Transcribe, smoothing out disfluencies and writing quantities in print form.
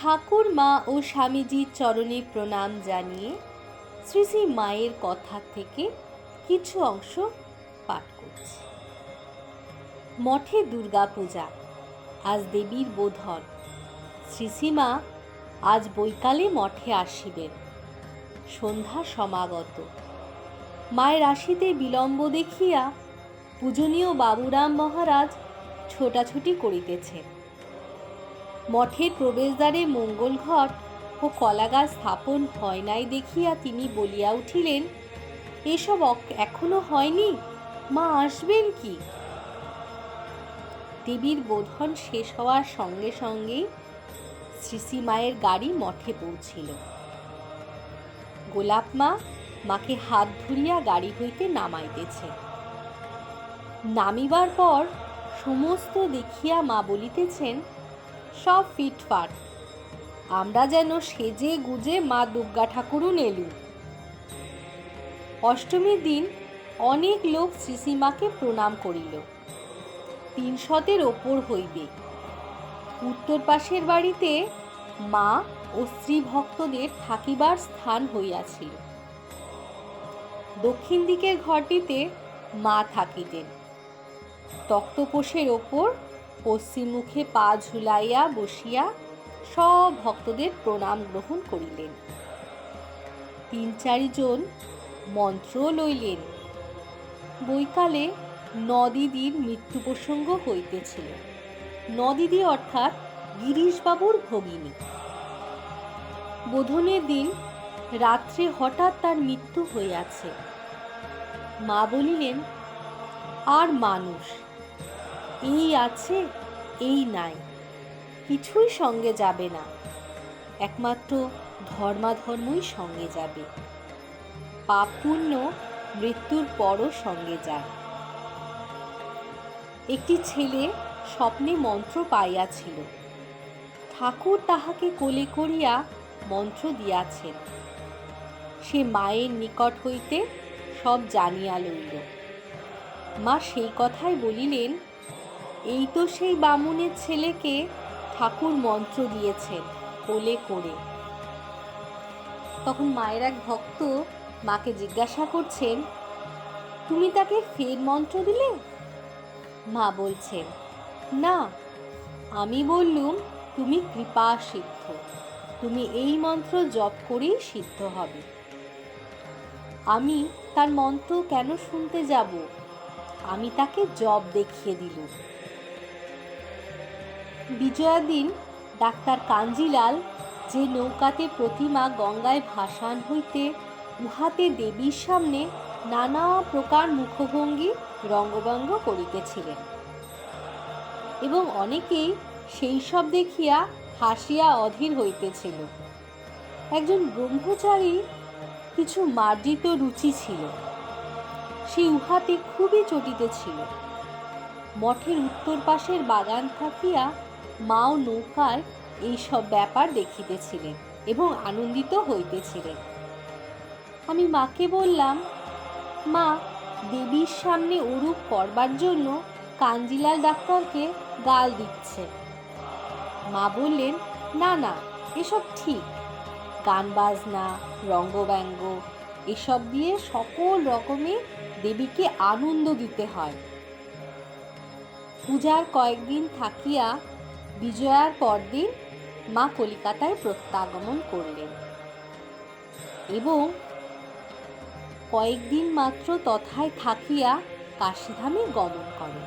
ঠাকুর মা ও স্বামীজির চরণে প্রণাম জানিয়ে শ্রী শ্রী মায়ের কথা থেকে কিছু অংশ পাঠ করছি। মঠে দুর্গাপূজা, আজ দেবীর বোধন। শ্রী শ্রীমা আজ বৈকালে মঠে আসিবেন। সন্ধ্যা সমাগত। মায়ের আসিতে বিলম্ব দেখিয়া পূজনীয় বাবুরাম মহারাজ ছোটাছুটি করিতেছেন। মঠের প্রবেশদ্বারে মঙ্গল ঘট ও কলাগাছ স্থাপন হয় নাই দেখিয়া তিনি বলিয়া উঠিলেন, এসব এখনো হয়নি, মা আসবেন কি? দেবীর বোধন শেষ হওয়ার সঙ্গে সঙ্গেই শ্রী শ্রী মায়ের গাড়ি মঠে পৌঁছিল। গোলাপ মা মাকে হাত ধরিয়া গাড়ি হইতে নামাইতেছে। নামিবার পর সমস্ত দেখিয়া মা বলিতেছেন, সব ফিটফাট, আমরা যেন সেজে গুজে মা দুর্গা ঠাকুরুন এলুম। অষ্টমীর দিন অনেক লোক শ্রী শ্রীমাকে প্রণাম করিল। 300-এর ওপর হইবে। উত্তর পাশের বাড়িতে মা ও স্ত্রী ভক্তদের থাকিবার স্থান হইয়াছিল। দক্ষিণ দিকের ঘরটিতে মা থাকিতেন। তক্তপোষের ওপর পশ্চিম মুখে পা ঝুলাইয়া বসিয়া সব ভক্তদের প্রণাম গ্রহণ করিলেন। 3-4 জন মন্ত্র লইলেন। বৈকালে নদিদির মৃত্যু প্রসঙ্গ হইতেছিল। নদিদি অর্থাৎ গিরিশবাবুর ভগিনী। বোধনের দিন রাত্রে হঠাৎ তার মৃত্যু হইয়াছে। মা বলিলেন, আর মানুষ এই আছে এই নাই, কিছুই সঙ্গে যাবে না, একমাত্র ধর্মাধর্মই সঙ্গে যাবে। পাপ পুণ্য মৃত্যুর পরও সঙ্গে যায়। একটি ছেলে স্বপ্নে মন্ত্র পাইয়াছিল। ঠাকুর তাহাকে কোলে করিয়া মন্ত্র দিয়াছেন। সে মায়ের নিকট হইতে সব জানিয়া লইল। মা সেই কথাই বলিলেন, এই তো সেই বামুনের ছেলেকে ঠাকুর মন্ত্র দিয়েছেন কোলে করে। তখন মায়ের এক ভক্ত মাকে জিজ্ঞাসা করছেন, তুমি তাকে ফের মন্ত্র দিলে? মা বলছেন, না, আমি বললুম তুমি কৃপা সিদ্ধ, তুমি এই মন্ত্র জপ করেই সিদ্ধ হবে। আমি তার মন্ত্র কেন শুনতে যাব? আমি তাকে জপ দেখিয়ে দিলুম। বিজয়া দিন ডাক্তার কাঞ্জিলাল যে নৌকাতে প্রতিমা গঙ্গায় ভাসান হইতে উহাতে দেবীর সামনে নানা প্রকার মুখভঙ্গি রঙ্গভঙ্গ করিতেছিলেন এবং অনেকেই সেই সব দেখিয়া হাসিয়া অধীর হইতেছিল। একজন ব্রহ্মচারী কিছু মার্জিত রুচি ছিল, সে উহাতে খুবই চটিতেছিল। মঠের উত্তর পাশের বাগান থাকিয়া মাও নৌকায় এইসব ব্যাপার দেখিতেছিলেন এবং আনন্দিত হইতেছিলেন। আমি মাকে বললাম, মা, দেবীর সামনে ওরূপ করবার জন্য কাঞ্জিলাল ডাক্তারকে গাল দিচ্ছে। মা বললেন, না না, এসব ঠিক, গান বাজনা রঙ্গব্যঙ্গ এসব দিয়ে সকল রকমে দেবীকে আনন্দ দিতে হয়। পূজার কয়েকদিন থাকিয়া বিজয়ার পরদিন মা কলিকাতায় প্রত্যাগমন করলেন এবং কয়েকদিন মাত্র তথায় থাকিয়া কাশীধামে গমন করেন।